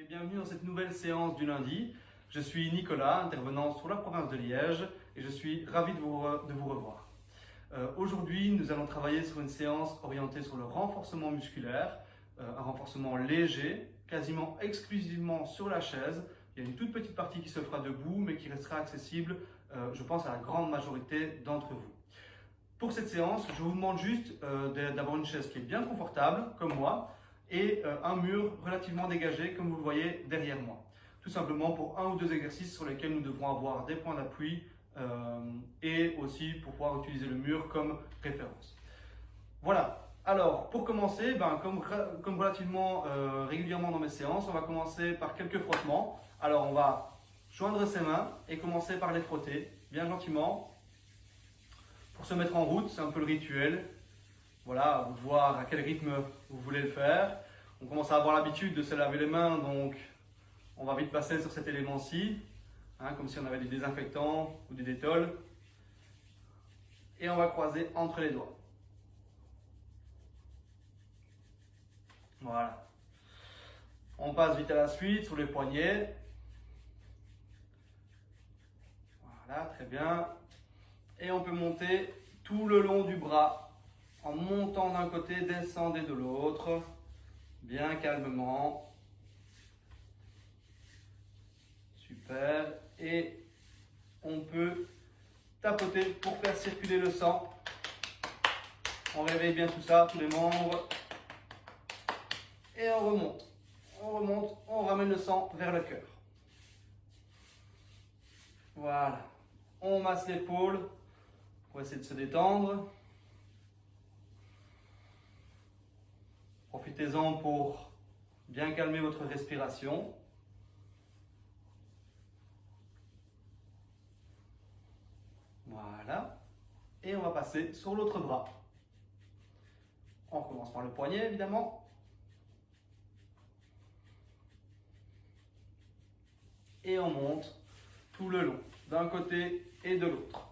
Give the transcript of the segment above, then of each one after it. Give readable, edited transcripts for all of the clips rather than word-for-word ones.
Bienvenue dans cette nouvelle séance du lundi. Je suis Nicolas, intervenant sur la province de Liège et je suis ravi de vous revoir. Aujourd'hui, nous allons travailler sur une séance orientée sur le renforcement musculaire, un renforcement léger, quasiment exclusivement sur la chaise. Il y a une toute petite partie qui se fera debout, mais qui restera accessible, je pense, à la grande majorité d'entre vous. Pour cette séance, je vous demande juste d'avoir une chaise qui est bien confortable, comme moi, et un mur relativement dégagé, comme vous le voyez derrière moi. Tout simplement pour un ou deux exercices sur lesquels nous devrons avoir des points d'appui et aussi pour pouvoir utiliser le mur comme référence. Voilà. Alors, pour commencer, comme relativement régulièrement dans mes séances, on va commencer par quelques frottements. Alors, on va joindre ses mains et commencer par les frotter, bien gentiment. Pour se mettre en route, c'est un peu le rituel. Voilà, voir à quel rythme vous voulez le faire. On commence à avoir l'habitude de se laver les mains, donc on va vite passer sur cet élément-ci, comme si on avait des désinfectants ou des détols. Et on va croiser entre les doigts. Voilà. On passe vite à la suite sur les poignets. Voilà, très bien. Et on peut monter tout le long du bras. En montant d'un côté, descendez de l'autre, bien calmement. Super. Et on peut tapoter pour faire circuler le sang. On réveille bien tout ça, tous les membres. Et on remonte. On remonte, on ramène le sang vers le cœur. Voilà. On masse l'épaule pour essayer de se détendre. Profitez-en pour bien calmer votre respiration. Voilà. Et on va passer sur l'autre bras. On recommence par le poignet, évidemment. Et on monte tout le long, d'un côté et de l'autre.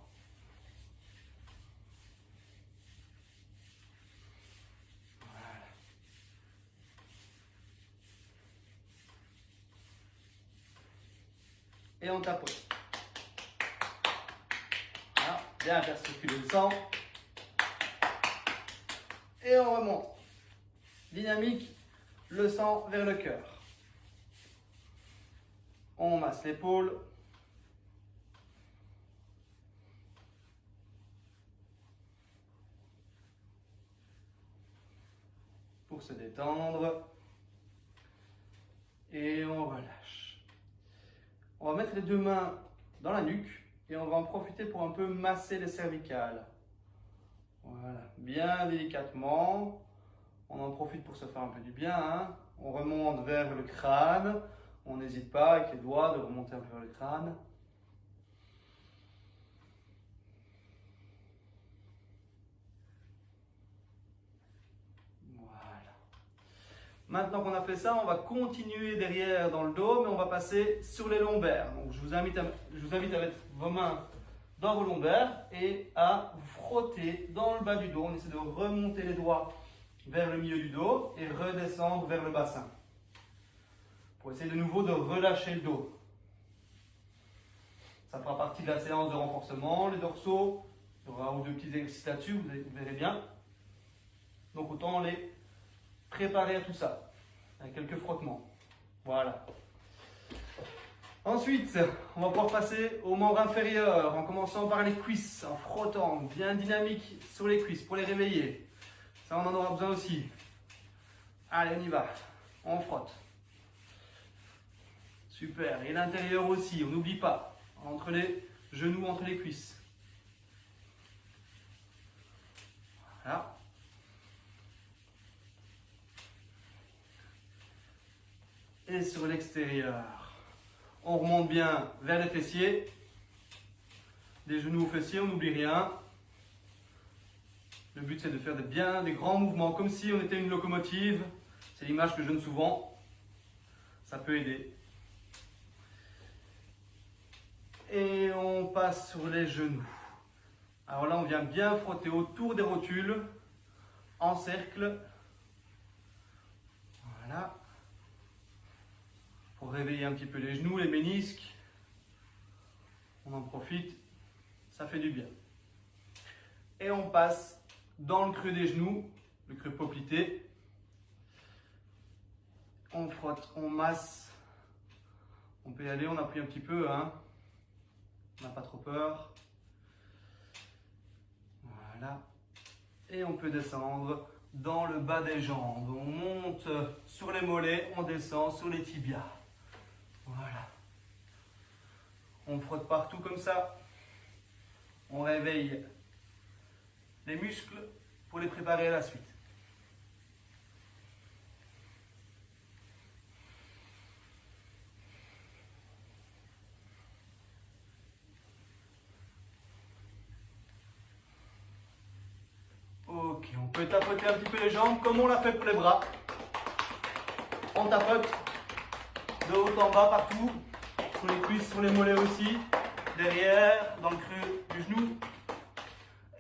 Et on tapote. Voilà, bien faire circuler le sang. Et on remonte. Dynamique, le sang vers le cœur. On masse l'épaule. Pour se détendre. Et on relâche. On va mettre les deux mains dans la nuque et on va en profiter pour un peu masser les cervicales. Voilà, bien délicatement. On en profite pour se faire un peu du bien. On remonte vers le crâne. On n'hésite pas avec les doigts de remonter un peu vers le crâne. Maintenant qu'on a fait ça, on va continuer derrière dans le dos, mais on va passer sur les lombaires. Donc je vous invite à mettre vos mains dans vos lombaires et à vous frotter dans le bas du dos. On essaie de remonter les doigts vers le milieu du dos et redescendre vers le bassin. Pour essayer de nouveau de relâcher le dos. Ça fera partie de la séance de renforcement. Les dorsaux, il y aura un ou deux petits exercices là-dessus, vous verrez bien. Donc autant les préparer à tout ça, avec quelques frottements. Voilà. Ensuite, on va pouvoir passer aux membres inférieurs, en commençant par les cuisses, en frottant, bien dynamique sur les cuisses pour les réveiller. Ça, on en aura besoin aussi. Allez, on y va. On frotte. Super. Et l'intérieur aussi, on n'oublie pas. Entre les genoux, entre les cuisses. Voilà. Et sur l'extérieur, on remonte bien vers les fessiers, des genoux aux fessiers, on n'oublie rien. Le but c'est de faire des grands mouvements, comme si on était une locomotive. C'est l'image que je donne souvent, ça peut aider. Et on passe sur les genoux. Alors là on vient bien frotter autour des rotules, en cercle. Voilà. pour réveiller un petit peu les genoux, les ménisques. On en profite, ça fait du bien. Et on passe dans le creux des genoux, le creux poplité. On frotte, on masse. On peut y aller, on appuie un petit peu, hein. On n'a pas trop peur. Voilà. Et on peut descendre dans le bas des jambes. On monte sur les mollets, on descend sur les tibias. Voilà. On frotte partout comme ça. On réveille les muscles pour les préparer à la suite. Ok, on peut tapoter un petit peu les jambes comme on l'a fait pour les bras. On tapote de haut en bas partout, sur les cuisses, sur les mollets aussi, derrière, dans le creux du genou.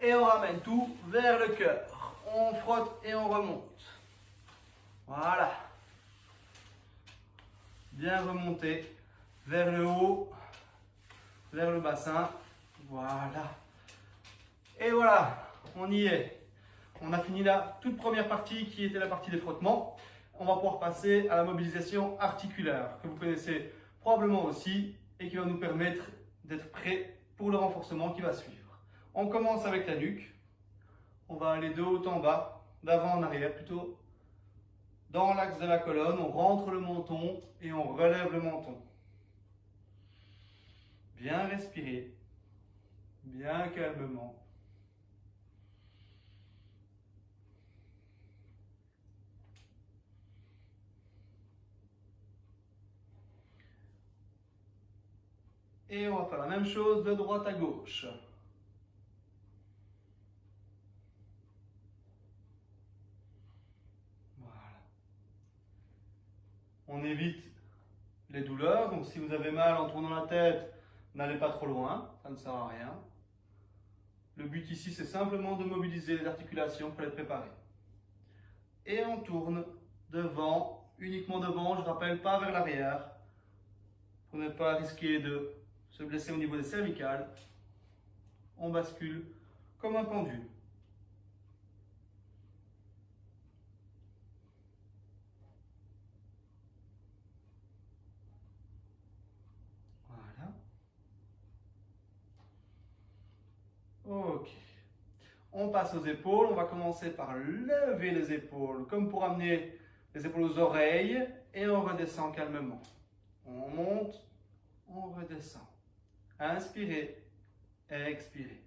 Et on ramène tout vers le cœur. On frotte et on remonte. Voilà. Bien remonter vers le haut, vers le bassin. Voilà. Et voilà, on y est. On a fini la toute première partie qui était la partie des frottements. On va pouvoir passer à la mobilisation articulaire que vous connaissez probablement aussi et qui va nous permettre d'être prêts pour le renforcement qui va suivre. On commence avec la nuque. On va aller de haut en bas, d'avant en arrière plutôt. Dans l'axe de la colonne, on rentre le menton et on relève le menton. Bien respirer, bien calmement. Et on va faire la même chose de droite à gauche. Voilà. On évite les douleurs, donc si vous avez mal en tournant la tête, n'allez pas trop loin, ça ne sert à rien. Le but ici, c'est simplement de mobiliser les articulations pour les préparer. Et on tourne devant, uniquement devant, je rappelle, pas vers l'arrière, pour ne pas risquer de se blesser au niveau des cervicales. On bascule comme un pendule. Voilà. Ok. On passe aux épaules. On va commencer par lever les épaules, comme pour amener les épaules aux oreilles, et on redescend calmement. On monte, on redescend. Inspirez, expirez.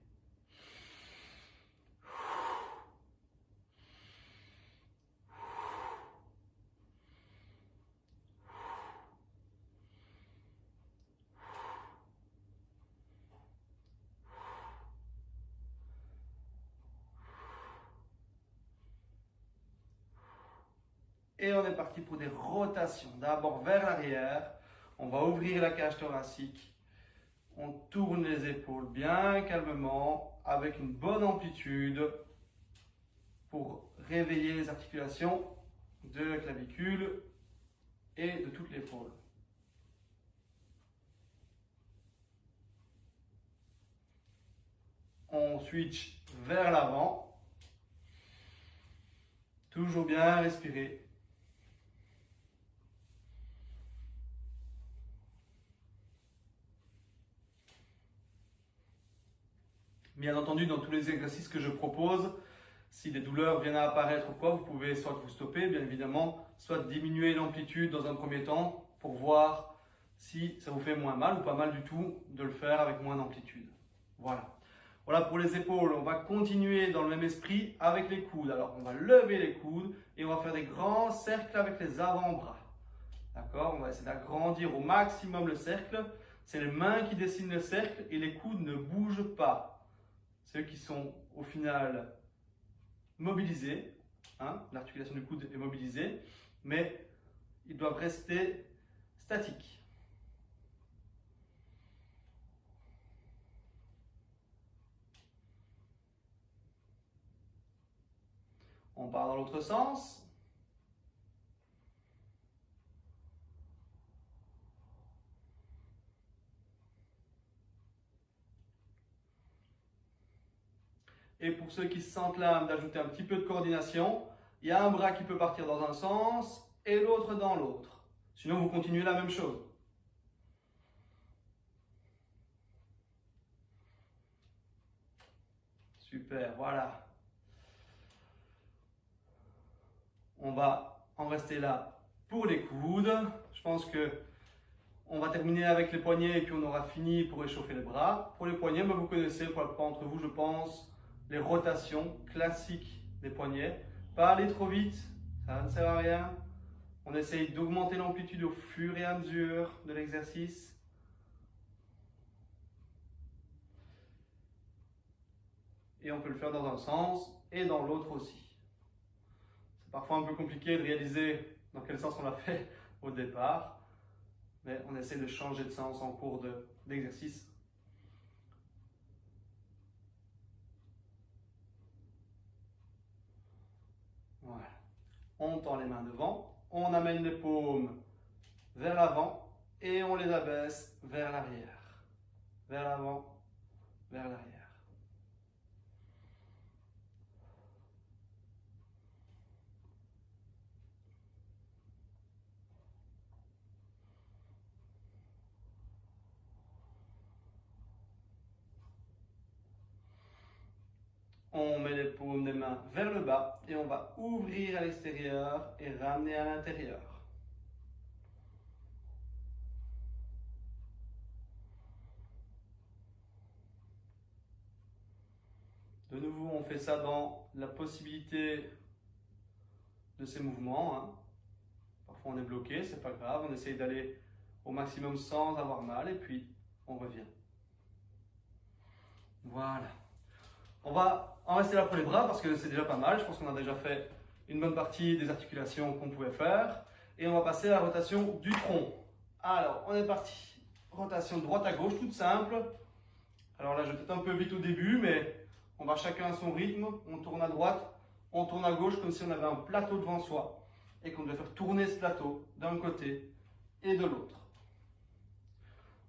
Et on est parti pour des rotations. D'abord vers l'arrière, on va ouvrir la cage thoracique. On tourne les épaules bien calmement, avec une bonne amplitude pour réveiller les articulations de la clavicule et de toute l'épaule. On switch vers l'avant. Toujours bien respirer. Bien entendu, dans tous les exercices que je propose, si des douleurs viennent à apparaître ou quoi, vous pouvez soit vous stopper, bien évidemment, soit diminuer l'amplitude dans un premier temps pour voir si ça vous fait moins mal ou pas mal du tout de le faire avec moins d'amplitude. Voilà. Voilà pour les épaules. On va continuer dans le même esprit avec les coudes. Alors, on va lever les coudes et on va faire des grands cercles avec les avant-bras. D'accord? On va essayer d'agrandir au maximum le cercle. C'est les mains qui dessinent le cercle et les coudes ne bougent pas. Ceux qui sont au final mobilisés, hein, l'articulation du coude est mobilisée, mais ils doivent rester statiques. On part dans l'autre sens. Et pour ceux qui se sentent l'âme d'ajouter un petit peu de coordination, il y a un bras qui peut partir dans un sens et l'autre dans l'autre. Sinon, vous continuez la même chose. Super, voilà. On va en rester là pour les coudes. Je pense que on va terminer avec les poignets et puis on aura fini pour échauffer les bras. Pour les poignets, vous connaissez, pour la plupart d'entre vous, je pense, les rotations classiques des poignets. Pas aller trop vite, ça ne sert à rien. On essaye d'augmenter l'amplitude au fur et à mesure de l'exercice. Et on peut le faire dans un sens et dans l'autre aussi. C'est parfois un peu compliqué de réaliser dans quel sens on l'a fait au départ, mais on essaie de changer de sens en cours d'exercice. Voilà. On tend les mains devant, on amène les paumes vers l'avant et on les abaisse vers l'arrière. Vers l'avant, vers l'arrière. On met les paumes des mains vers le bas et on va ouvrir à l'extérieur et ramener à l'intérieur. De nouveau, on fait ça dans la possibilité de ces mouvements. Hein. Parfois on est bloqué, c'est pas grave, on essaye d'aller au maximum sans avoir mal et puis on revient. Voilà. On va en rester là pour les bras parce que c'est déjà pas mal. Je pense qu'on a déjà fait une bonne partie des articulations qu'on pouvait faire. Et on va passer à la rotation du tronc. Alors, on est parti. Rotation de droite à gauche, toute simple. Alors là, je vais peut-être un peu vite au début, mais on va chacun à son rythme. On tourne à droite, on tourne à gauche comme si on avait un plateau devant soi et qu'on devait faire tourner ce plateau d'un côté et de l'autre.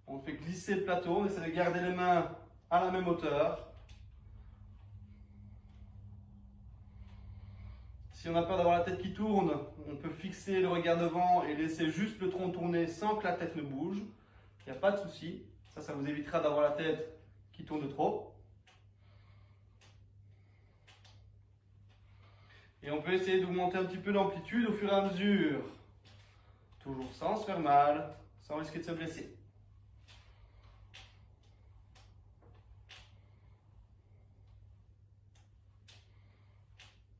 On fait glisser le plateau, on essaie de garder les mains à la même hauteur. Si on a peur d'avoir la tête qui tourne, on peut fixer le regard devant et laisser juste le tronc tourner sans que la tête ne bouge. Il n'y a pas de souci. Ça vous évitera d'avoir la tête qui tourne trop. Et on peut essayer d'augmenter un petit peu l'amplitude au fur et à mesure. Toujours sans se faire mal, sans risquer de se blesser.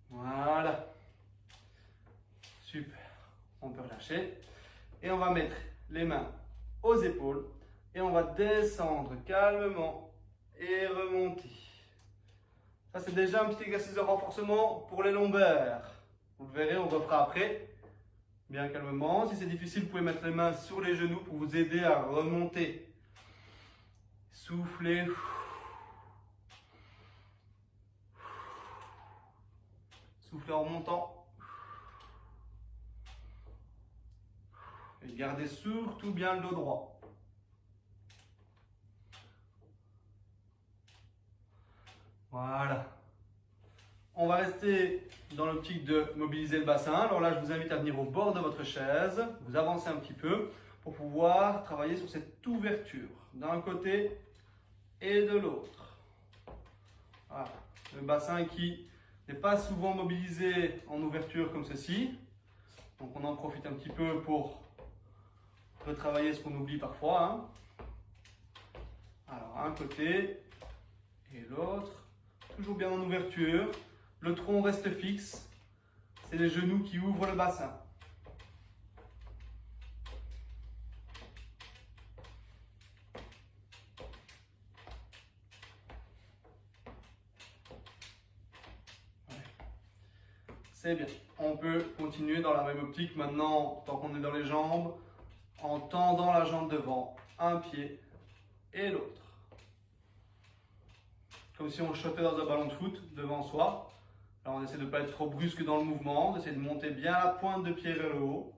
Voilà. Super. On peut relâcher. Et on va mettre les mains aux épaules. Et on va descendre calmement et remonter. Ça, c'est déjà un petit exercice de renforcement pour les lombaires. Vous le verrez, on refera après. Bien calmement. Si c'est difficile, vous pouvez mettre les mains sur les genoux pour vous aider à remonter. Soufflez. Soufflez en remontant. Et gardez surtout bien le dos droit. Voilà. On va rester dans l'optique de mobiliser le bassin. Alors là, je vous invite à venir au bord de votre chaise, vous avancez un petit peu pour pouvoir travailler sur cette ouverture d'un côté et de l'autre. Voilà. Le bassin qui n'est pas souvent mobilisé en ouverture comme ceci. Donc on en profite un petit peu pour retravailler ce qu'on oublie parfois. Hein. Alors un côté et l'autre. Toujours bien en ouverture, le tronc reste fixe, c'est les genoux qui ouvrent le bassin. C'est bien, on peut continuer dans la même optique maintenant, tant qu'on est dans les jambes, en tendant la jambe devant, un pied et l'autre. Comme si on chutait dans un ballon de foot devant soi. Alors on essaie de ne pas être trop brusque dans le mouvement, on essaie de monter bien la pointe de pied vers le haut.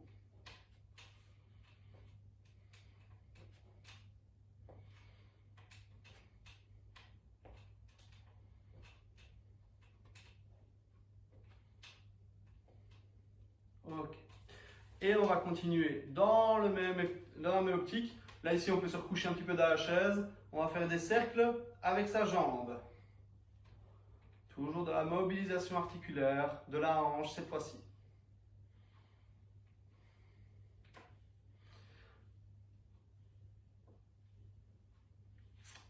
Et on va continuer dans la même optique. Là, ici, on peut se recoucher un petit peu dans la chaise. On va faire des cercles avec sa jambe. Toujours de la mobilisation articulaire de la hanche cette fois-ci.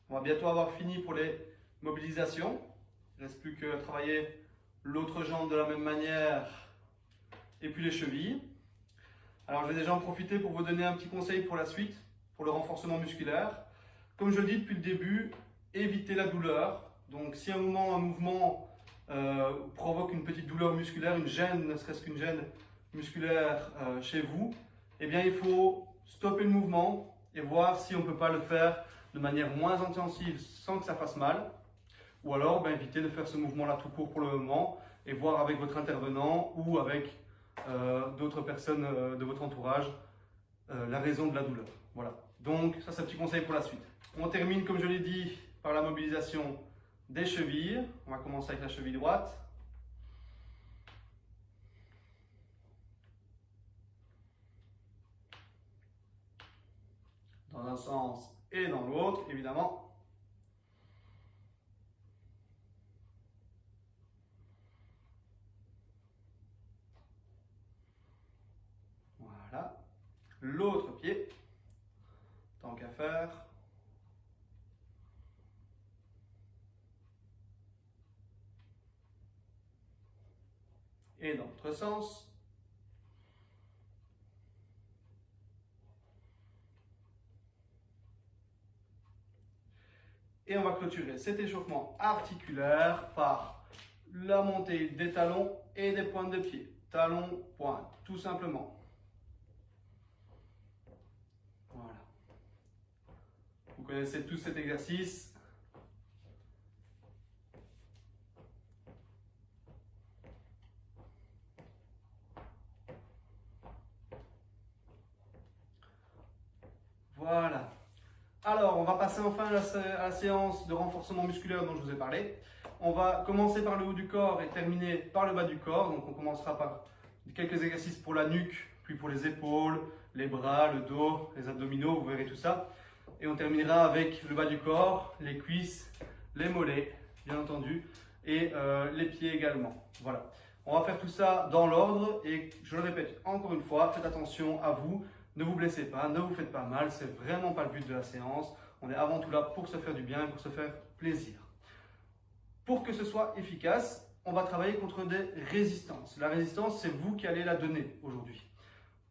On va bientôt avoir fini pour les mobilisations. Il ne reste plus que travailler l'autre jambe de la même manière et puis les chevilles. Alors, je vais déjà en profiter pour vous donner un petit conseil pour la suite, pour le renforcement musculaire. Comme je le dis depuis le début, évitez la douleur. Donc, si un mouvement provoque une petite douleur musculaire, une gêne, ne serait-ce qu'une gêne musculaire chez vous, eh bien, il faut stopper le mouvement et voir si on ne peut pas le faire de manière moins intensive sans que ça fasse mal. Ou alors, évitez de faire ce mouvement-là tout court pour le moment et voir avec votre intervenant ou avec d'autres personnes de votre entourage la raison de la douleur. Voilà. Donc, ça c'est un petit conseil pour la suite. On termine, comme je l'ai dit, par la mobilisation des chevilles. On va commencer avec la cheville droite. Dans un sens et dans l'autre, évidemment. Voilà. L'autre pied, tant qu'à faire. Et dans l'autre sens. Et on va clôturer cet échauffement articulaire par la montée des talons et des pointes de pied. Talons, pointe, tout simplement. Voilà. Vous connaissez tous cet exercice. Voilà. Alors, on va passer enfin à la séance de renforcement musculaire dont je vous ai parlé. On va commencer par le haut du corps et terminer par le bas du corps. Donc, on commencera par quelques exercices pour la nuque, puis pour les épaules, les bras, le dos, les abdominaux, vous verrez tout ça. Et on terminera avec le bas du corps, les cuisses, les mollets, bien entendu, et les pieds également. Voilà. On va faire tout ça dans l'ordre et je le répète encore une fois, faites attention à vous. Ne vous blessez pas, ne vous faites pas mal, c'est vraiment pas le but de la séance. On est avant tout là pour se faire du bien, pour se faire plaisir. Pour que ce soit efficace, on va travailler contre des résistances. La résistance, c'est vous qui allez la donner aujourd'hui.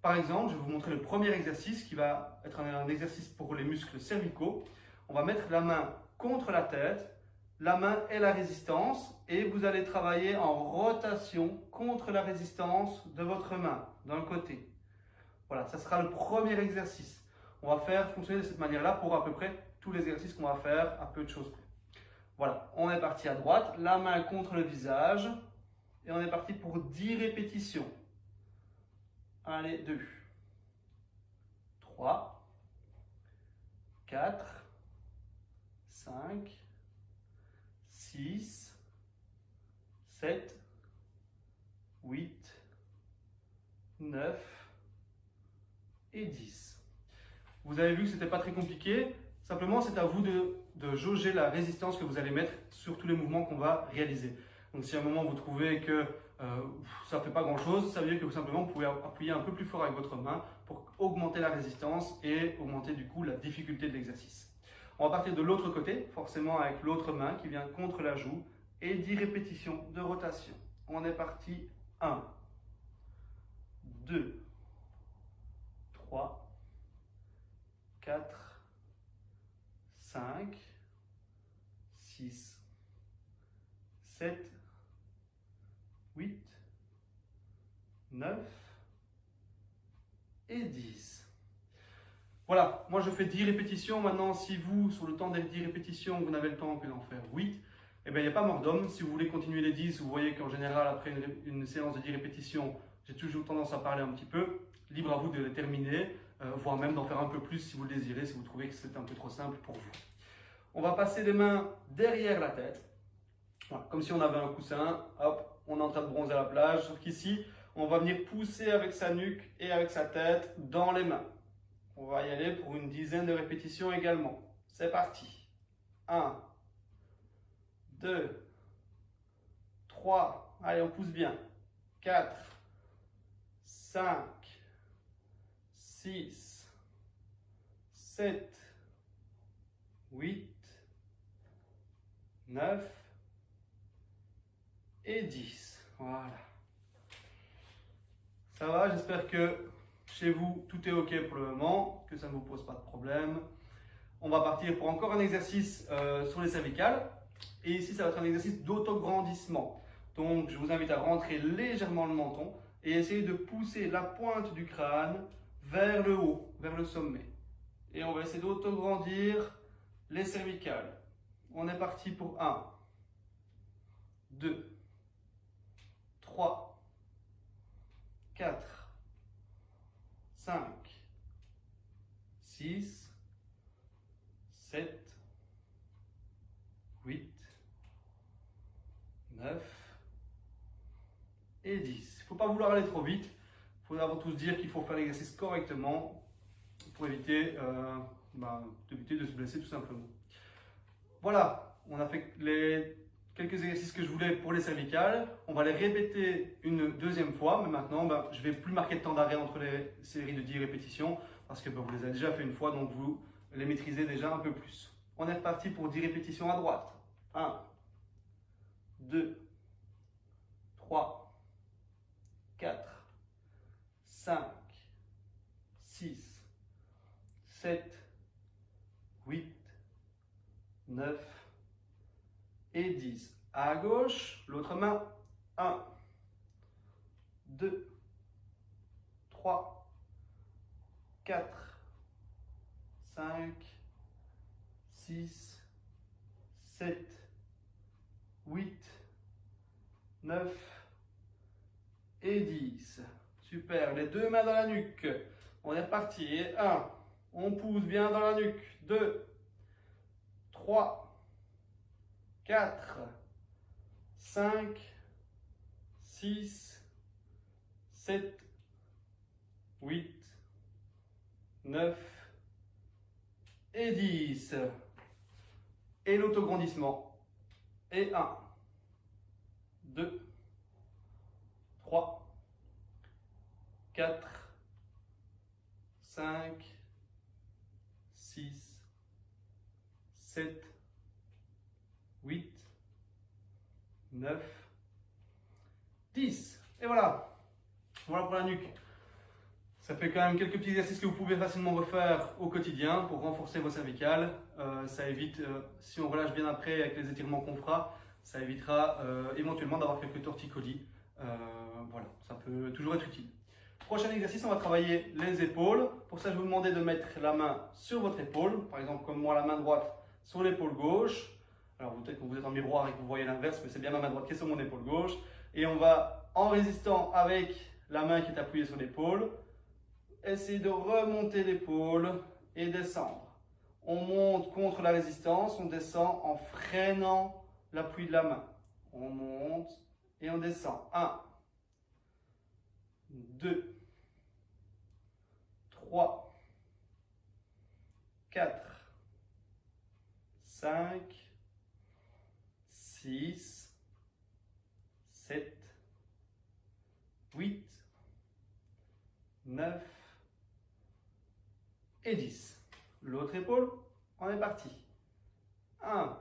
Par exemple, je vais vous montrer le premier exercice qui va être un exercice pour les muscles cervicaux. On va mettre la main contre la tête, la main est la résistance et vous allez travailler en rotation contre la résistance de votre main d'un côté. Voilà, ça sera le premier exercice. On va faire fonctionner de cette manière-là pour à peu près tous les exercices qu'on va faire à peu de choses près. Voilà, on est parti à droite, la main contre le visage et on est parti pour 10 répétitions. Allez, 2, 3, 4, 5, 6, 7, 8, 9, et 10. Vous avez vu que ce n'était pas très compliqué, simplement c'est à vous de jauger la résistance que vous allez mettre sur tous les mouvements qu'on va réaliser. Donc si à un moment vous trouvez que ça ne fait pas grand chose, ça veut dire que vous pouvez appuyer un peu plus fort avec votre main pour augmenter la résistance et augmenter du coup la difficulté de l'exercice. On va partir de l'autre côté, forcément avec l'autre main qui vient contre la joue et 10 répétitions de rotation. On est parti, 1, 2, 3, 4, 5, 6, 7, 8, 9 et 10. Voilà, moi je fais 10 répétitions. Maintenant, si vous, sur le temps des 10 répétitions, vous n'avez le temps que d'en faire 8, eh bien, il n'y a pas mort d'homme. Si vous voulez continuer les 10, vous voyez qu'en général, après une séance de 10 répétitions, j'ai toujours tendance à parler un petit peu. Libre à vous de les terminer, voire même d'en faire un peu plus si vous le désirez, si vous trouvez que c'est un peu trop simple pour vous. On va passer les mains derrière la tête, voilà, comme si on avait un coussin. Hop, on est en train de bronzer à la plage, sauf qu'ici, On va venir pousser avec sa nuque et avec sa tête dans les mains. On va y aller pour une dizaine de répétitions également. C'est parti. 1, 2, 3, allez, on pousse bien. 4, 5, 6, 7, 8, 9 et 10. Voilà. Ça va, j'espère que chez vous, tout est OK pour le moment, que ça ne vous pose pas de problème. On va partir pour encore un exercice sur les cervicales. Et ici, ça va être un exercice d'autograndissement. Donc, je vous invite à rentrer légèrement le menton et essayer de pousser la pointe du crâne vers le haut, vers le sommet. Et on va essayer d'autograndir les cervicales. On est parti pour 1, 2, 3, 4, 5, 6, 7, 8, 9 et 10. Il ne faut pas vouloir aller trop vite. Il faut avant tout se dire qu'il faut faire l'exercice correctement pour éviter, de se blesser tout simplement. Voilà, on a fait les quelques exercices que je voulais pour les cervicales. On va les répéter une deuxième fois, mais maintenant, je ne vais plus marquer de temps d'arrêt entre les séries de 10 répétitions parce que vous les avez déjà fait une fois, donc vous les maîtrisez déjà un peu plus. On est reparti pour 10 répétitions à droite. 1, 2, 3, 4, 5, 6, 7, 8, 9 et 10. À gauche, l'autre main. 1, 2, 3, 4, 5, 6, 7, 8, 9 et 10. Super, les deux mains dans la nuque. On est reparti. 1, on pousse bien dans la nuque. 2, 3, 4, 5, 6, 7, 8, 9 et 10. Et l'autograndissement. Et 1, 2, 3, 4, 5, 6, 7, 8, 9, 10. Et voilà. Voilà pour la nuque. Ça fait quand même quelques petits exercices que vous pouvez facilement refaire au quotidien pour renforcer vos cervicales. Ça évite, si on relâche bien après avec les étirements qu'on fera, ça évitera éventuellement d'avoir quelques torticolis. Voilà, ça peut toujours être utile. Prochain exercice, on va travailler les épaules. Pour ça, je vais vous demander de mettre la main sur votre épaule. Par exemple, comme moi, la main droite sur l'épaule gauche. Alors, peut-être que vous êtes en miroir et que vous voyez l'inverse, mais c'est bien ma main droite qui est sur mon épaule gauche. Et on va, en résistant avec la main qui est appuyée sur l'épaule, essayer de remonter l'épaule et descendre. On monte contre la résistance, on descend en freinant l'appui de la main. On monte et on descend. 1, 2, 3, 4, 5, 6, 7, 8, 9 et 10. L'autre épaule, on est parti. 1,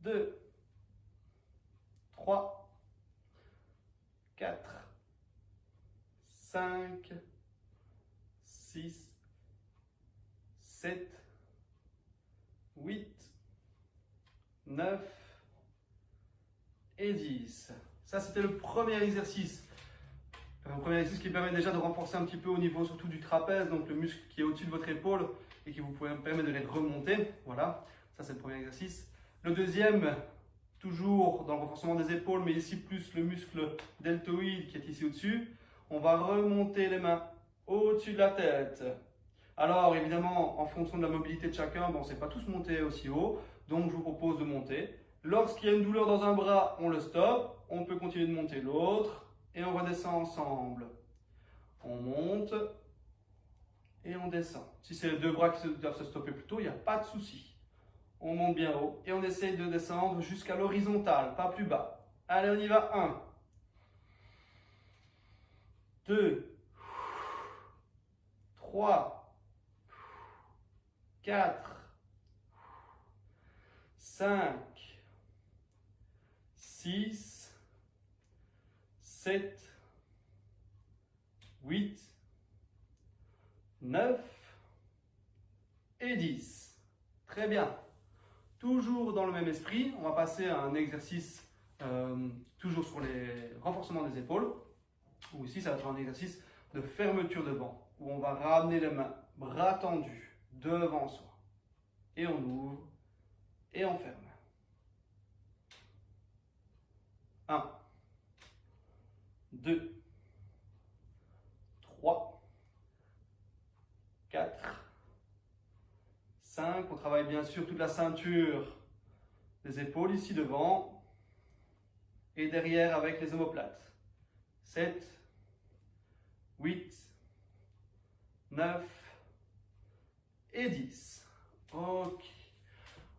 2, 3, 4, 5, 6, 7, 8, 9 et 10. Ça, c'était le premier exercice. Un premier exercice qui permet déjà de renforcer un petit peu au niveau surtout du trapèze, donc le muscle qui est au-dessus de votre épaule et qui vous permet de les remonter. Voilà, ça c'est le premier exercice. Le deuxième, toujours dans le renforcement des épaules, mais ici plus le muscle deltoïde qui est ici au-dessus. On va remonter les mains au-dessus de la tête. Alors évidemment, en fonction de la mobilité de chacun, on ne sait pas tous monter aussi haut, donc je vous propose de monter. Lorsqu'il y a une douleur dans un bras, on le stoppe, on peut continuer de monter l'autre, et on redescend ensemble. On monte et on descend. Si c'est les deux bras qui doivent se stopper plus tôt, il n'y a pas de souci. On monte bien haut et on essaye de descendre jusqu'à l'horizontale, pas plus bas. Allez, on y va. 1, 2, 3, 4, 5, 6, 7, 8, 9 et 10. Très bien. Toujours dans le même esprit, on va passer à un exercice toujours sur les renforcements des épaules. Ou ici, ça va être un exercice de fermeture devant, où on va ramener les mains, bras tendus, devant soi. Et on ouvre et on ferme. 1, 2, 3, 4, 5. On travaille bien sûr toute la ceinture des épaules ici devant et derrière avec les omoplates. 7, 8, 9 et 10. Ok.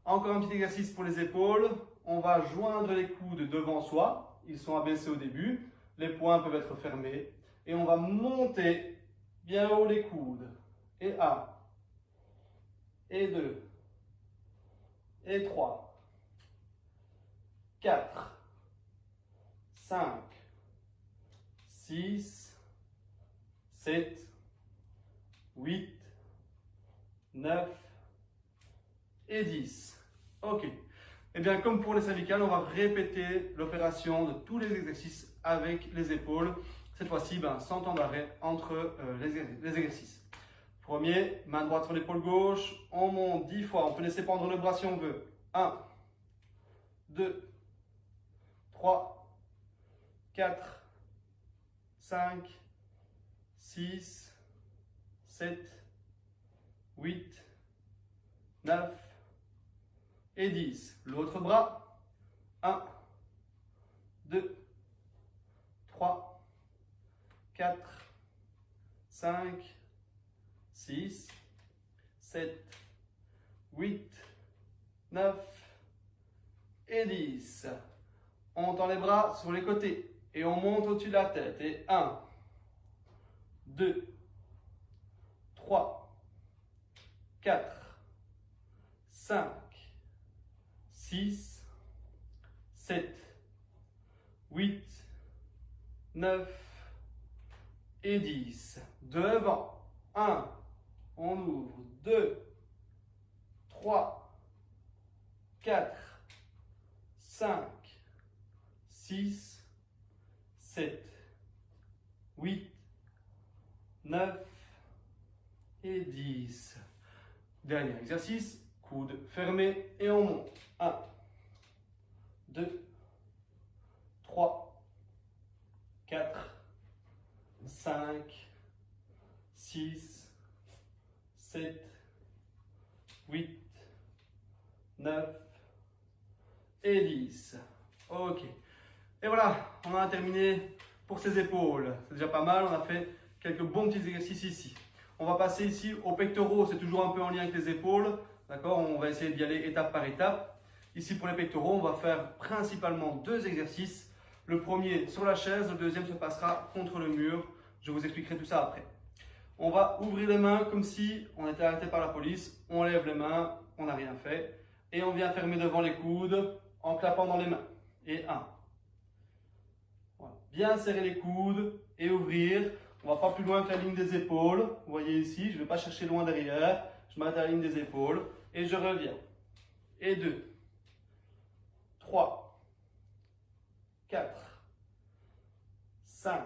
Encore un petit exercice pour les épaules. On va joindre les coudes devant soi. Ils sont abaissés au début. Les poings peuvent être fermés. Et on va monter bien haut les coudes. Et 1, et 2, et 3, 4, 5, 6, 7, 8, 9 et 10. Ok. Et bien, comme pour les cervicales, on va répéter l'opération de tous les exercices avec les épaules. Cette fois-ci, sans temps d'arrêt entre les exercices. Premier, main droite sur l'épaule gauche. On monte 10 fois. On peut laisser pendre le bras si on veut. 1, 2, 3, 4, 5, 6, 7, 8, 9 et 10. L'autre bras. 1, 2, 3, 4, 5, 6, 7, 8, 9 et 10. On tend les bras sur les côtés et on monte au-dessus de la tête. Et 1, 2, 3, 4, 5, 6, 7, 8, 9 et 10. Devant. 1, on ouvre. 2, 3, 4, 5, 6, 7, 8, 9 et 10. Dernier exercice, coude fermé et on monte. 1, 2, 3, 4, 5, 6, 7, 8, 9 et 10. Ok. Et voilà, on a terminé pour ces épaules. C'est déjà pas mal, on a fait quelques bons petits exercices ici. On va passer ici aux pectoraux, c'est toujours un peu en lien avec les épaules. D'accord, on va essayer d'y aller étape par étape. Ici pour les pectoraux, on va faire principalement deux exercices. Le premier sur la chaise, le deuxième se passera contre le mur. Je vous expliquerai tout ça après. On va ouvrir les mains comme si on était arrêté par la police. On lève les mains, on n'a rien fait. Et on vient fermer devant les coudes en clapant dans les mains. Et 1. Voilà. Bien serrer les coudes et ouvrir. On ne va pas plus loin que la ligne des épaules. Vous voyez ici, je ne vais pas chercher loin derrière. Je m'arrête à la ligne des épaules et je reviens. Et 2, 3, 4, 5,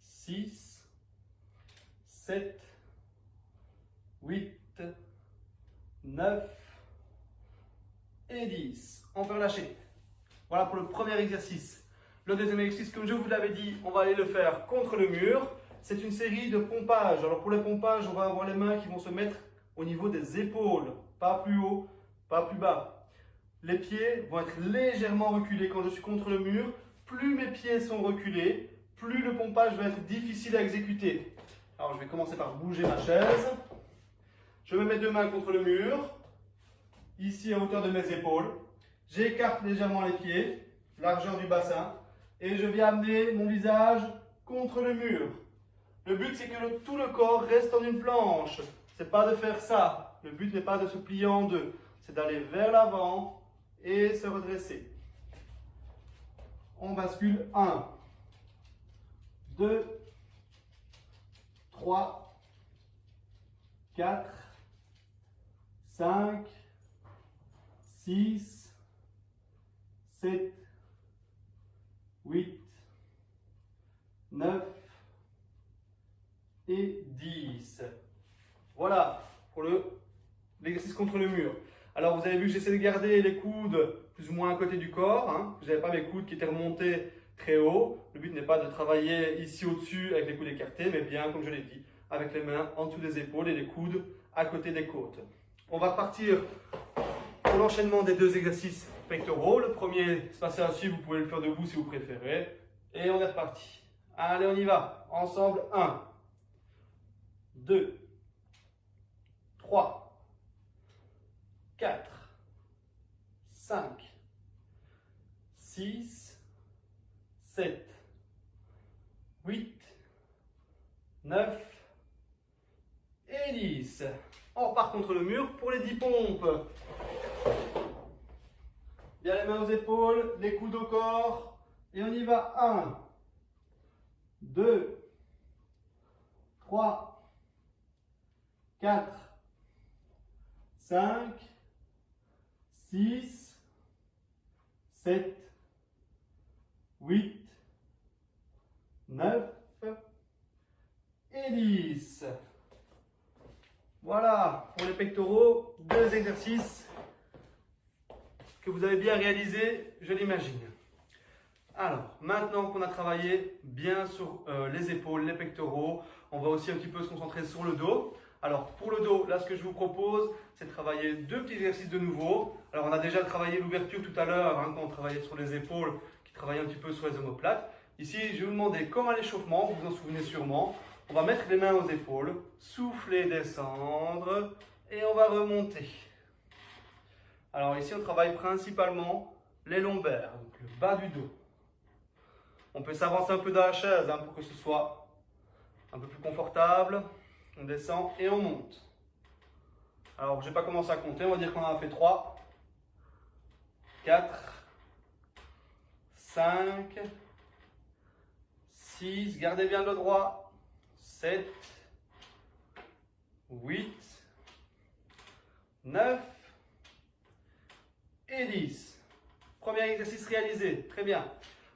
6, 7, 8, 9 et 10. On peut relâcher. Voilà pour le premier exercice. Le deuxième exercice, comme je vous l'avais dit, on va aller le faire contre le mur. C'est une série de pompages. Alors pour les pompages, on va avoir les mains qui vont se mettre au niveau des épaules. Pas plus haut, pas plus bas. Les pieds vont être légèrement reculés quand je suis contre le mur. plus mes pieds sont reculés, plus le pompage va être difficile à exécuter. Alors je vais commencer par bouger ma chaise. Je mets mes deux mains contre le mur, ici à hauteur de mes épaules. J'écarte légèrement les pieds, largeur du bassin, et je viens amener mon visage contre le mur. Le but, c'est que tout le corps reste en une planche. Ce n'est pas de faire ça. Le but n'est pas de se plier en deux. C'est d'aller vers l'avant et se redresser. On bascule 1, 2, 3, 4, 5, 6, 7, 8, 9 et 10. Voilà pour l'exercice contre le mur. Alors vous avez vu que j'essaie de garder les coudes plus ou moins à côté du corps. Hein. Je n'avais pas mes coudes qui étaient remontés très haut. Le but n'est pas de travailler ici au-dessus avec les coudes écartés, mais bien, comme je l'ai dit, avec les mains en dessous des épaules et les coudes à côté des côtes. On va partir pour l'enchaînement des deux exercices pectoraux. Le premier, c'est passé à suivre, vous pouvez le faire debout si vous préférez. Et on est reparti. Allez, on y va. Ensemble, 1, 2, 3, 4, 5, 6, 7, 8, 9 et 10. On repart contre le mur pour les 10 pompes. Bien les mains aux épaules, les coudes au corps. Et on y va. 1, 2, 3, 4, 5, 6, 7, 8, 9 et 10. Voilà pour les pectoraux, deux exercices que vous avez bien réalisés, je l'imagine. Alors, maintenant qu'on a travaillé bien sur les épaules, les pectoraux, on va aussi un petit peu se concentrer sur le dos. Alors, pour le dos, là, ce que je vous propose, c'est de travailler deux petits exercices de nouveau. Alors, on a déjà travaillé l'ouverture tout à l'heure, hein, quand on travaillait sur les épaules, qui travaillait un petit peu sur les omoplates. Ici, je vais vous demander, comme à l'échauffement, vous vous en souvenez sûrement, on va mettre les mains aux épaules, souffler, descendre, et on va remonter. Alors ici, on travaille principalement les lombaires, donc le bas du dos. On peut s'avancer un peu dans la chaise hein, pour que ce soit un peu plus confortable. On descend et on monte. Alors, je n'ai pas commencé à compter, on va dire qu'on en a fait 3, 4, 5, 6, gardez bien le droit, 7, 8, 9 et 10. Premier exercice réalisé, très bien.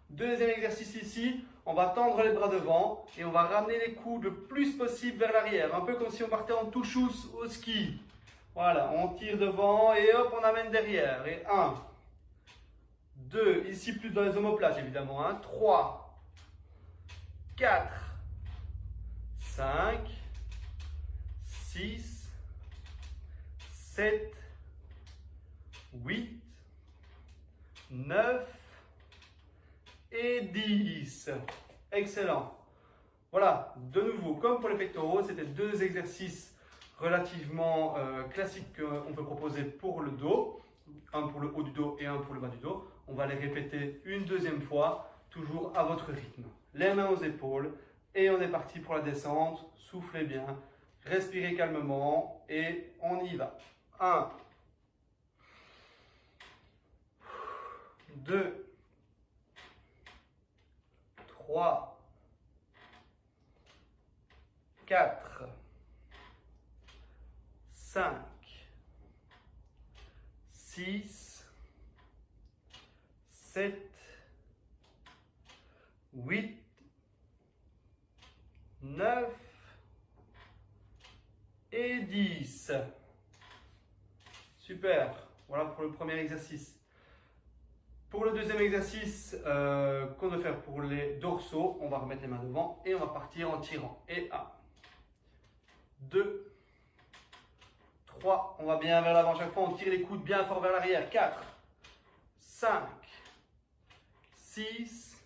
Deuxième exercice ici, on va tendre les bras devant et on va ramener les coudes le plus possible vers l'arrière, un peu comme si on partait en touchous au ski. Voilà, on tire devant et hop, on amène derrière. Et 1, 2, ici plus dans les omoplates évidemment, 3, 4, 5, 6, 7, 8, 9 et 10. Excellent. Voilà, de nouveau, comme pour les pectoraux, c'était deux exercices relativement classiques qu'on peut proposer pour le dos. Un pour le haut du dos et un pour le bas du dos. On va les répéter une deuxième fois, toujours à votre rythme. Les mains aux épaules et on est parti pour la descente. Soufflez bien, respirez calmement et on y va. 1, 2, 3, 4, 5, 6, 7, 8, 9 et 10. Super. Voilà pour le premier exercice. Pour le deuxième exercice qu'on va faire pour les dorsaux, on va remettre les mains devant et on va partir en tirant. Et 1, 2, 3, on va bien vers l'avant chaque fois, on tire les coudes bien fort vers l'arrière. 4, 5, 6,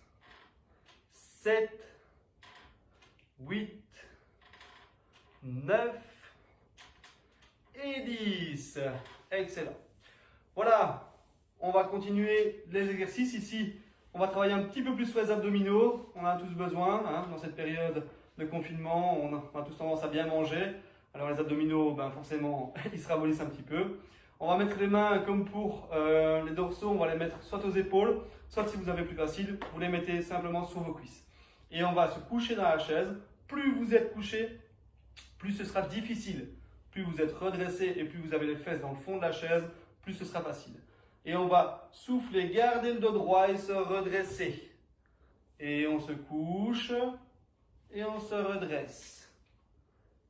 7, 8, 9 et 10. Excellent. Voilà, on va continuer les exercices. Ici, on va travailler un petit peu plus sur les abdominaux. On en a tous besoin dans cette période de confinement. On a tous tendance à bien manger. Alors les abdominaux, forcément, ils se ramollissent un petit peu. On va mettre les mains comme pour les dorsaux. On va les mettre soit aux épaules, soit si vous avez plus facile, vous les mettez simplement sur vos cuisses. Et on va se coucher dans la chaise. Plus vous êtes couché, plus ce sera difficile. Plus vous êtes redressé et plus vous avez les fesses dans le fond de la chaise, plus ce sera facile. Et on va souffler, garder le dos droit et se redresser. Et on se couche et on se redresse.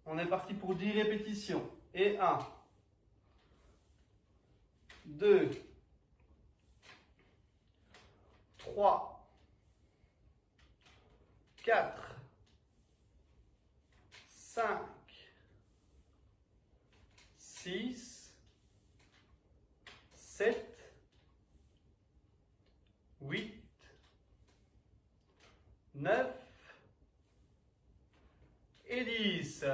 On est parti pour 10 répétitions. Et 1, 2, 3, 4, 5, 6, 7, 8, 9 et 10.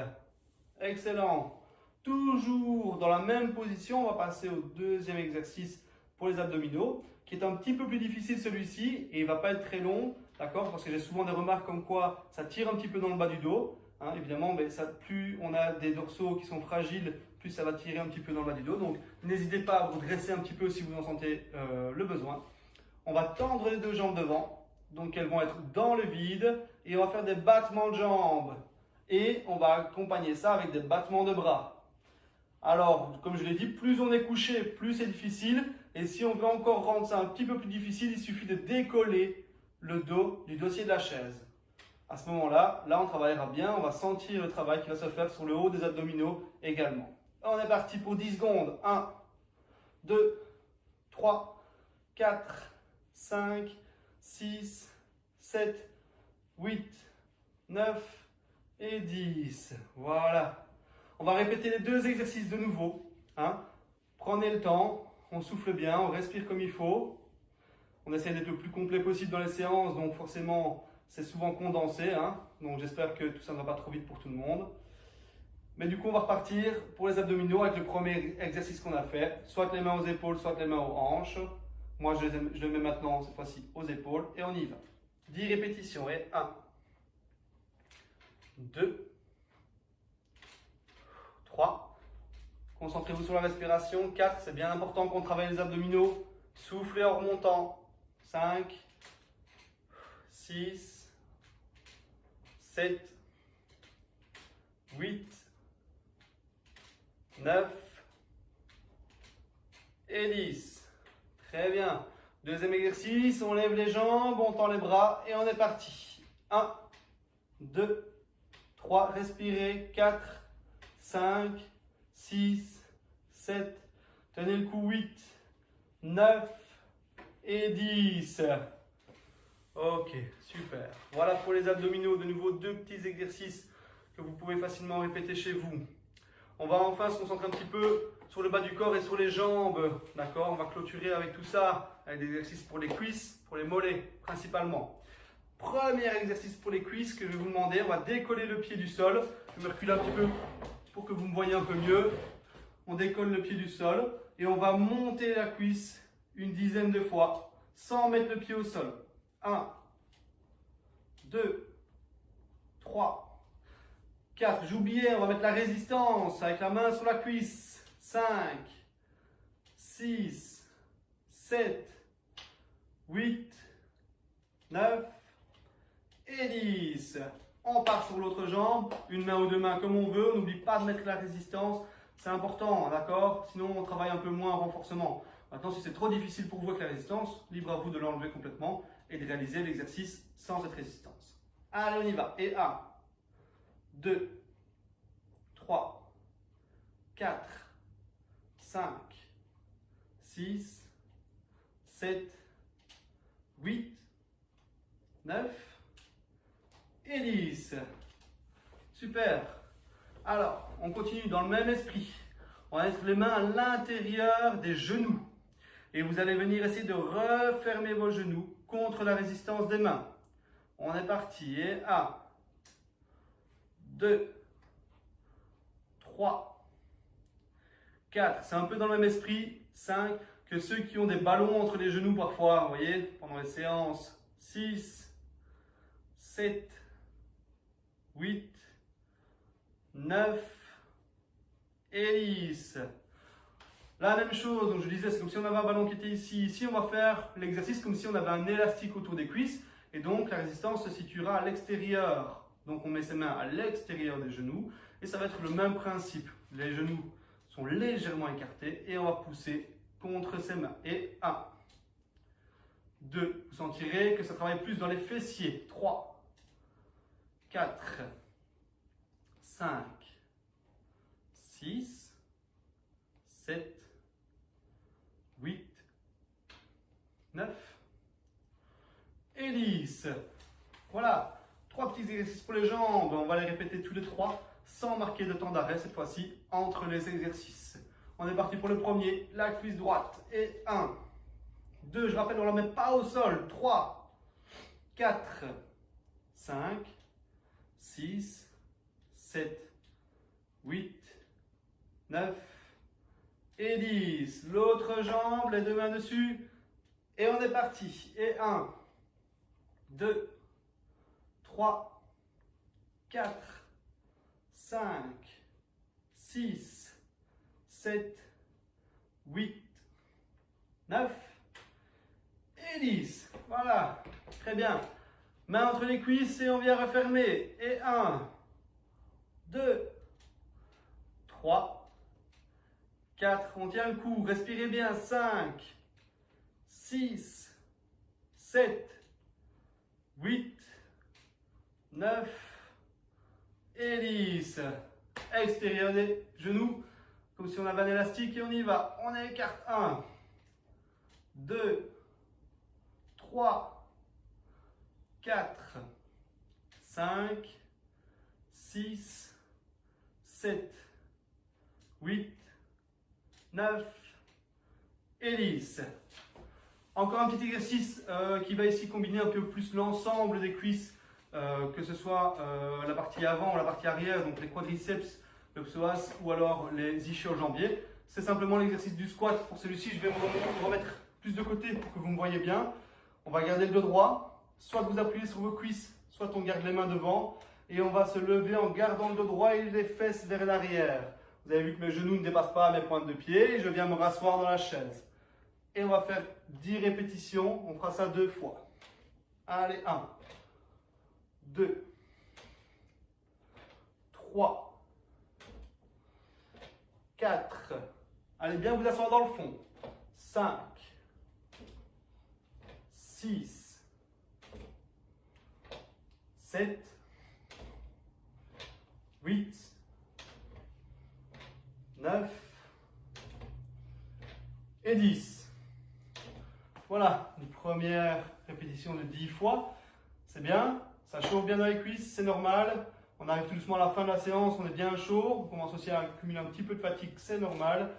Excellent. Toujours dans la même position, on va passer au deuxième exercice pour les abdominaux, qui est un petit peu plus difficile celui-ci, et il ne va pas être très long, d'accord? Parce que j'ai souvent des remarques comme quoi ça tire un petit peu dans le bas du dos. Évidemment, plus on a des dorsaux qui sont fragiles, plus ça va tirer un petit peu dans le bas du dos. Donc, n'hésitez pas à vous dresser un petit peu si vous en sentez le besoin. On va tendre les deux jambes devant, donc elles vont être dans le vide, et on va faire des battements de jambes. Et on va accompagner ça avec des battements de bras. Alors, comme je l'ai dit, plus on est couché, plus c'est difficile. Et si on veut encore rendre ça un petit peu plus difficile, il suffit de décoller le dos du dossier de la chaise. À ce moment-là, on travaillera bien, on va sentir le travail qui va se faire sur le haut des abdominaux également. On est parti pour 10 secondes. 1, 2, 3, 4, 5, 6, 7, 8, 9 et 10. Voilà. On va répéter les deux exercices de nouveau. Prenez le temps, on souffle bien, on respire comme il faut. On essaie d'être le plus complet possible dans les séances, donc forcément, c'est souvent condensé. Donc j'espère que tout ça ne va pas trop vite pour tout le monde. Mais du coup, on va repartir pour les abdominaux avec le premier exercice qu'on a fait. Soit les mains aux épaules, soit les mains aux hanches. Moi, je le mets maintenant, cette fois-ci, aux épaules. Et on y va. 10 répétitions. Et 1, 2, 3. Concentrez-vous sur la respiration. 4, c'est bien important qu'on travaille les abdominaux. Soufflez en remontant. 5, 6, 7, 8, 9 et 10. Très bien. Deuxième exercice, on lève les jambes, on tend les bras et on est parti. 1, 2, 3, respirez. 4, 5, 6, 7, tenez le coup. 8, 9 et 10. Ok, super. Voilà pour les abdominaux. De nouveau, deux petits exercices que vous pouvez facilement répéter chez vous. On va enfin se concentrer un petit peu sur le bas du corps et sur les jambes. D'accord? On va clôturer avec tout ça, avec des exercices pour les cuisses, pour les mollets principalement. Premier exercice pour les cuisses que je vais vous demander. On va décoller le pied du sol. Je me recule un petit peu pour que vous me voyez un peu mieux. On décolle le pied du sol et on va monter la cuisse une dizaine de fois sans mettre le pied au sol. 1, 2, 3, 4. J'oubliais, on va mettre la résistance avec la main sur la cuisse. 5, 6, 7, 8, 9 et 10. On part sur l'autre jambe, une main ou deux mains comme on veut. On n'oublie pas de mettre la résistance. C'est important, d'accord? Sinon, on travaille un peu moins en renforcement. Maintenant, si c'est trop difficile pour vous avec la résistance, libre à vous de l'enlever complètement et de réaliser l'exercice sans cette résistance. Allez, on y va. Et 1, 2, 3, 4, 5, 6, 7, 8, 9 et 10. Super. Alors, on continue dans le même esprit. On va mettre les mains à l'intérieur des genoux. Et vous allez venir essayer de refermer vos genoux contre la résistance des mains. On est parti. Et 1, 2, 3, 4. C'est un peu dans le même esprit. 5. Que ceux qui ont des ballons entre les genoux parfois, vous voyez, pendant les séances. 6, 7, 8, 9 et 10. La même chose, donc je disais, c'est comme si on avait un ballon qui était ici. Ici, on va faire l'exercice comme si on avait un élastique autour des cuisses. Et donc, la résistance se situera à l'extérieur. Donc, on met ses mains à l'extérieur des genoux. Et ça va être le même principe. Les genoux sont légèrement écartés et on va pousser contre ses mains. Et 1, 2, vous sentirez que ça travaille plus dans les fessiers. 3, 4, 5, 6, 7, 8, 9 et 10. Voilà, 3 petits exercices pour les jambes. On va les répéter tous les 3 sans marquer de temps d'arrêt cette fois-ci entre les exercices. On est parti pour le premier, la cuisse droite. Et 1, 2, je rappelle, on ne la met pas au sol. 3, 4, 5, 6, 7, 8, 9 et 10. L'autre jambe, les deux mains dessus. Et on est parti. Et 1, 2, 3, 4, 5, 6, 7, 8, 9 et 10. Voilà, très bien. Main entre les cuisses et on vient refermer. Et 1, 2, 3, 4, on tient le coup, respirez bien. 5, 6, 7, 8, 9 et 10. Extérieur des genoux, comme si on avait un élastique et on y va. On écarte. 1, 2, 3, 4, 5, 6, 7, 8, 9 et 10. Encore un petit exercice qui va ici combiner un peu plus l'ensemble des cuisses, que ce soit la partie avant ou la partie arrière, donc les quadriceps, le psoas ou alors les ischio-jambiers. C'est simplement l'exercice du squat. Pour celui-ci, je vais me remettre plus de côté pour que vous me voyez bien. On va garder le dos droit, soit vous appuyez sur vos cuisses, soit on garde les mains devant. Et on va se lever en gardant le dos droit et les fesses vers l'arrière. Vous avez vu que mes genoux ne dépassent pas mes pointes de pied. Et je viens me rasseoir dans la chaise. Et on va faire 10 répétitions. On fera ça 2 fois. Allez, 1, 2, 3, 4. Allez bien vous asseoir dans le fond. 5, 6, 7, 8, 9 et 10. Voilà, une première répétition de 10 fois. C'est bien, ça chauffe bien dans les cuisses, c'est normal. On arrive tout doucement à la fin de la séance, on est bien chaud. On commence aussi à accumuler un petit peu de fatigue, c'est normal.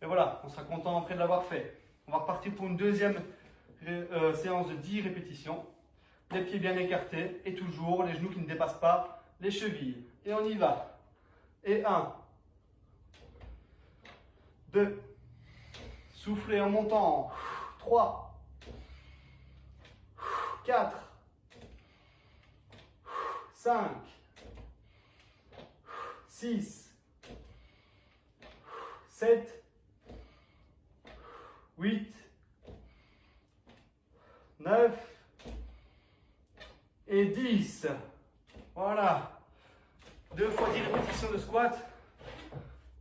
Et voilà, on sera content après de l'avoir fait. On va repartir pour une deuxième séance de 10 répétitions. Les pieds bien écartés et toujours les genoux qui ne dépassent pas les chevilles. Et on y va. Et 1, 2, soufflez en montant. 3, 4, 5, 6, 7, 8, 9 et 10. Voilà. 2 fois 10 répétitions de squat.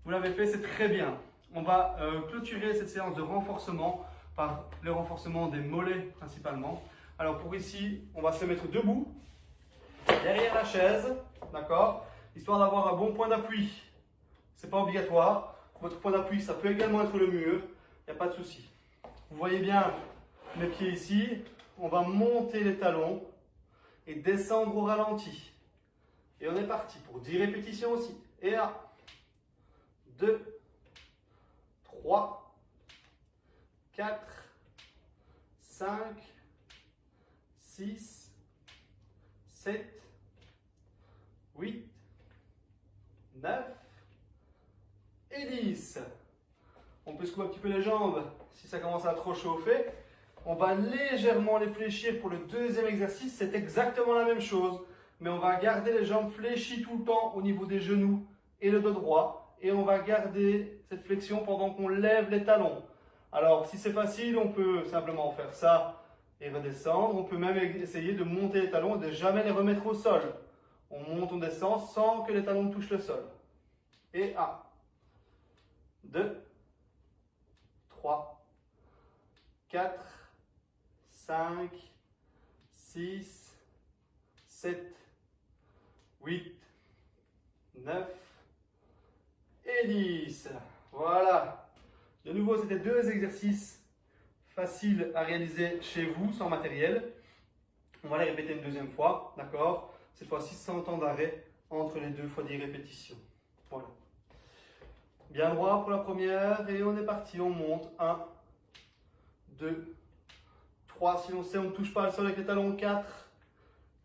Vous l'avez fait, c'est très bien. On va clôturer cette séance de renforcement par le renforcement des mollets principalement. Alors pour ici, on va se mettre debout, derrière la chaise, d'accord, histoire d'avoir un bon point d'appui. Ce n'est pas obligatoire. Votre point d'appui, ça peut également être le mur, il n'y a pas de souci. Vous voyez bien mes pieds ici. On va monter les talons et descendre au ralenti. Et on est parti pour 10 répétitions aussi. Et 1, 2, 3, 4, 5, 6, 7, 8, 9 et 10. On peut secouer un petit peu les jambes si ça commence à trop chauffer. On va légèrement les fléchir pour le deuxième exercice. C'est exactement la même chose, mais on va garder les jambes fléchies tout le temps au niveau des genoux et le dos droit. Et on va garder cette flexion pendant qu'on lève les talons. Alors, si c'est facile, on peut simplement faire ça et redescendre. On peut même essayer de monter les talons et de jamais les remettre au sol. On monte, on descend sans que les talons touchent le sol. Et 1, 2, 3, 4, 5, 6, 7, 8, 9 et 10. Voilà. De nouveau, c'était deux exercices faciles à réaliser chez vous, sans matériel. On va les répéter une deuxième fois, d'accord? Cette fois-ci, sans temps d'arrêt entre les 2 fois 10 répétitions. Voilà. Bien droit pour la première et on est parti, on monte. 1, 2, 3, si on sait, on ne touche pas le sol avec les talons. 4,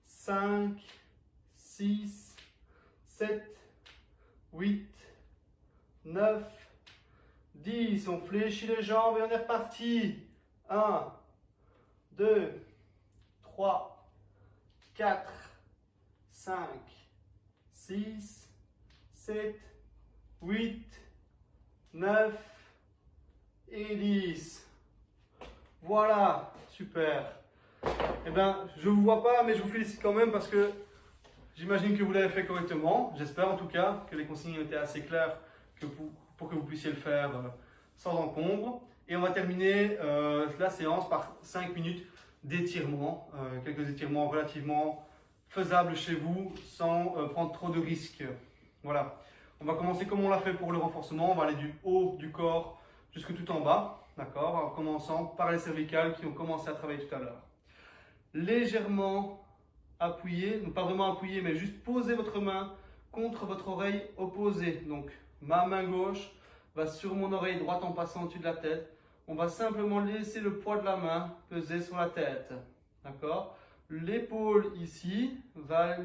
5, 6, 7, 8, 9, 10. On fléchit les jambes et on est reparti. 1, 2, 3, 4, 5, 6, 7, 8, 9 et 10. Voilà, super. Eh bien, je ne vous vois pas, mais je vous félicite quand même parce que j'imagine que vous l'avez fait correctement. J'espère en tout cas que les consignes étaient assez claires pour que vous puissiez le faire sans encombre. Et on va terminer la séance par 5 minutes d'étirement. Quelques étirements relativement faisables chez vous sans prendre trop de risques. Voilà. On va commencer comme on l'a fait pour le renforcement. On va aller du haut du corps jusque tout en bas. D'accord? En commençant par les cervicales qui ont commencé à travailler tout à l'heure. Légèrement appuyé, non pas vraiment appuyé, mais juste posez votre main contre votre oreille opposée. Donc, ma main gauche va sur mon oreille droite en passant au-dessus de la tête. On va simplement laisser le poids de la main peser sur la tête. D'accord? L'épaule ici va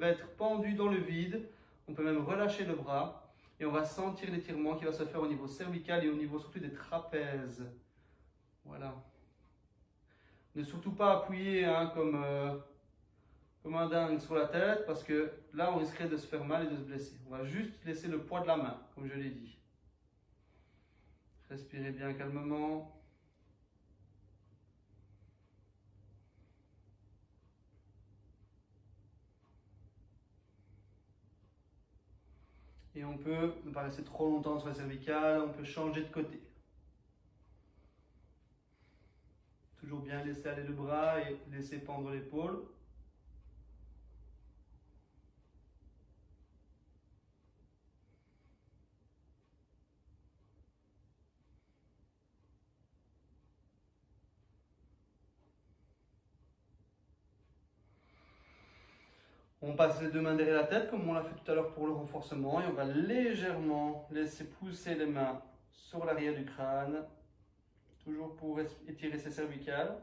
être pendue dans le vide. On peut même relâcher le bras. Et on va sentir l'étirement qui va se faire au niveau cervical et au niveau surtout des trapèzes. Voilà. Ne surtout pas appuyer comme un dingue sur la tête parce que là on risquerait de se faire mal et de se blesser. On va juste laisser le poids de la main, comme je l'ai dit. Respirez bien calmement. Et on peut ne pas rester trop longtemps sur la cervicale, on peut changer de côté. Toujours bien laisser aller le bras et laisser pendre l'épaule. On passe les 2 mains derrière la tête comme on l'a fait tout à l'heure pour le renforcement et on va légèrement laisser pousser les mains sur l'arrière du crâne, toujours pour étirer ses cervicales.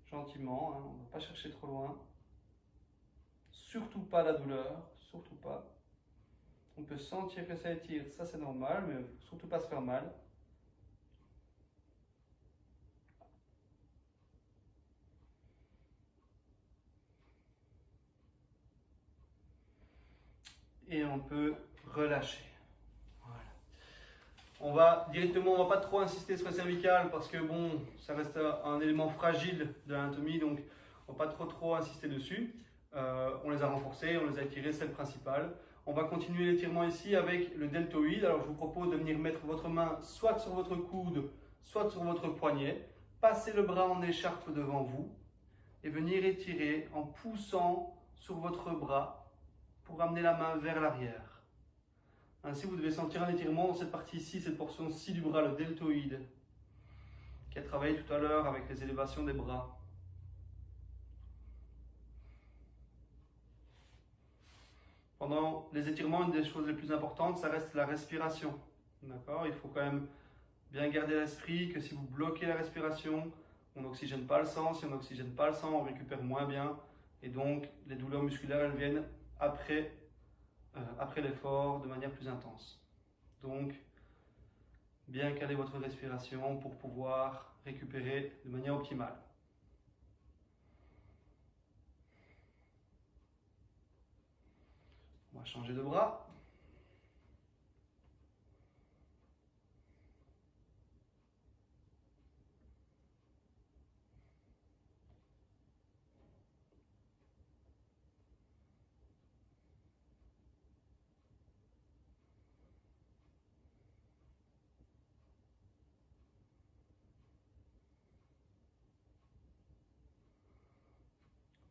Gentiment, hein, on ne va pas chercher trop loin. Surtout pas la douleur, surtout pas. On peut sentir que ça étire, ça c'est normal, mais surtout pas se faire mal. Et on peut relâcher. Voilà. On va va pas trop insister sur la cervicale parce que bon, ça reste un élément fragile de l'anatomie, donc on va pas trop insister dessus. On les a renforcés, on les a étirés, c'est le principal. On va continuer l'étirement ici avec le deltoïde. Alors je vous propose de venir mettre votre main soit sur votre coude, soit sur votre poignet. Passez le bras en écharpe devant vous et venir étirer en poussant sur votre bras pour amener la main vers l'arrière. Ainsi, vous devez sentir un étirement dans cette partie ici, cette portion-ci du bras, le deltoïde, qui a travaillé tout à l'heure avec les élévations des bras. Pendant les étirements, une des choses les plus importantes, ça reste la respiration. D'accord? Il faut quand même bien garder à l'esprit que si vous bloquez la respiration, on n'oxygène pas le sang. Si on n'oxygène pas le sang, on récupère moins bien. Et donc, les douleurs musculaires, elles viennent après l'effort de manière plus intense. Donc, bien caler votre respiration pour pouvoir récupérer de manière optimale. On va changer de bras.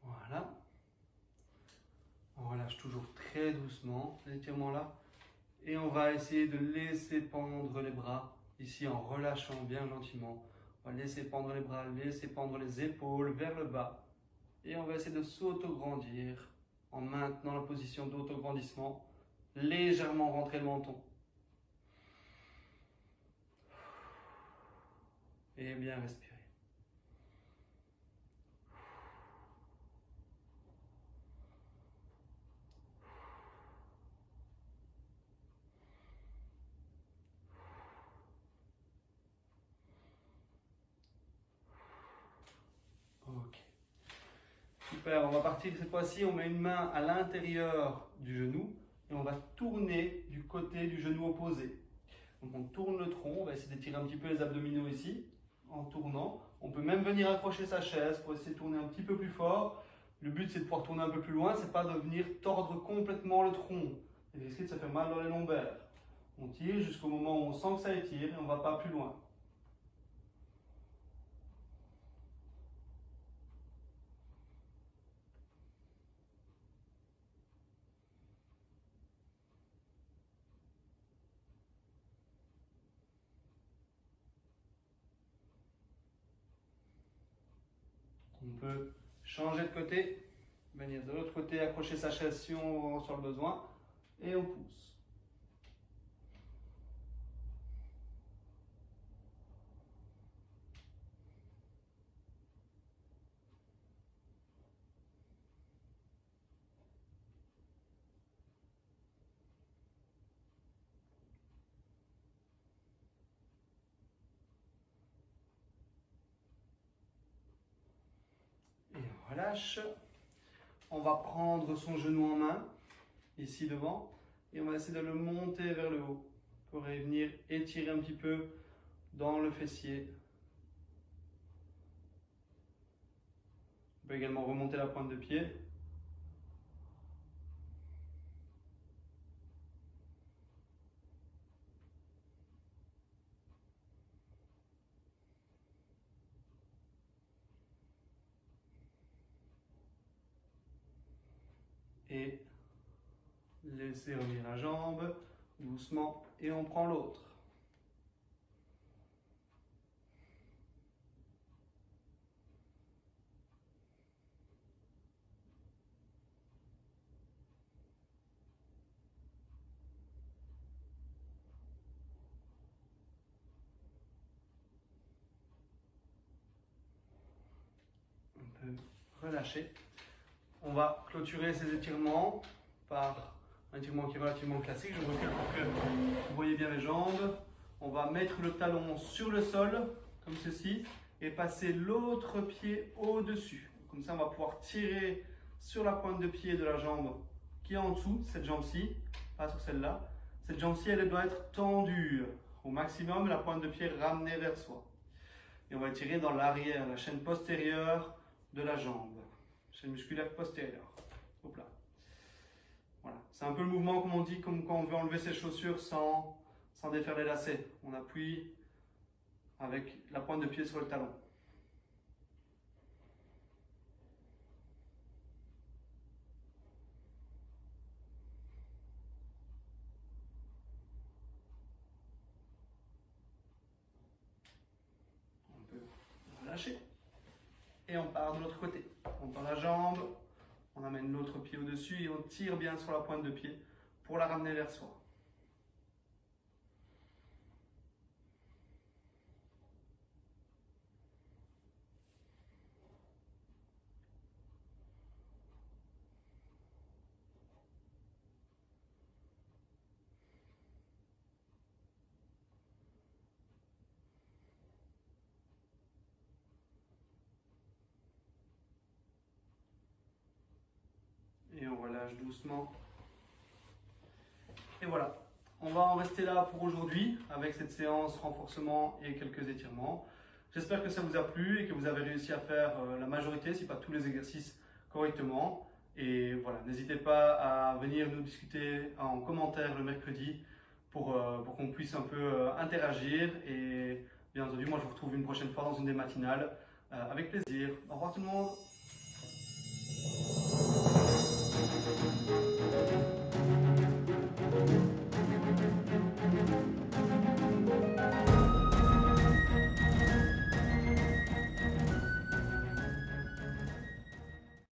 Voilà. On relâche toujours très doucement ces étirements-là. Et on va essayer de laisser pendre les bras, ici en relâchant bien gentiment. On va laisser pendre les bras, laisser pendre les épaules vers le bas. Et on va essayer de s'auto-grandir en maintenant la position d'auto-grandissement. Légèrement rentrer le menton. Et bien respirer. Ok. Super, on va partir cette fois-ci, on met une main à l'intérieur du genou et on va tourner du côté du genou opposé. Donc on tourne le tronc, on va essayer d'étirer un petit peu les abdominaux ici, en tournant. On peut même venir accrocher sa chaise pour essayer de tourner un petit peu plus fort. Le but c'est de pouvoir tourner un peu plus loin, c'est pas de venir tordre complètement le tronc. Et risquer de se faire mal dans les lombaires. On tire jusqu'au moment où on sent que ça étire et on ne va pas plus loin. On peut changer de côté, venir de l'autre côté, accrocher sa chaise si on ressent le besoin, et on pousse. Et on relâche. On va prendre son genou en main, ici devant, et on va essayer de le monter vers le haut pour venir étirer un petit peu dans le fessier. On peut également remonter la pointe de pied. Et laisser revenir la jambe doucement et on prend l'autre. On peut relâcher. On va clôturer ces étirements par un étirement qui est relativement classique. Je recule pour que vous voyez bien les jambes. On va mettre le talon sur le sol, comme ceci, et passer l'autre pied au-dessus. Comme ça, on va pouvoir tirer sur la pointe de pied de la jambe qui est en dessous, cette jambe-ci, pas sur celle-là. Cette jambe-ci, elle doit être tendue au maximum, la pointe de pied ramenée vers soi. Et on va tirer dans l'arrière, la chaîne postérieure de la jambe. Chaîne musculaire postérieure. Hop là. Voilà. C'est un peu le mouvement, comme on dit, comme quand on veut enlever ses chaussures sans défaire les lacets. On appuie avec la pointe de pied sur le talon. On peut relâcher. Et on part de l'autre côté. On tend la jambe, on amène l'autre pied au-dessus et on tire bien sur la pointe de pied pour la ramener vers soi. relâche doucement. Et voilà, on va en rester là pour aujourd'hui avec cette séance renforcement et quelques étirements. J'espère que ça vous a plu et que vous avez réussi à faire la majorité, si pas tous les exercices correctement. Et voilà, n'hésitez pas à venir nous discuter en commentaire le mercredi pour qu'on puisse un peu interagir. Et bien entendu, moi je vous retrouve une prochaine fois dans une des matinales avec plaisir. Au revoir tout le monde.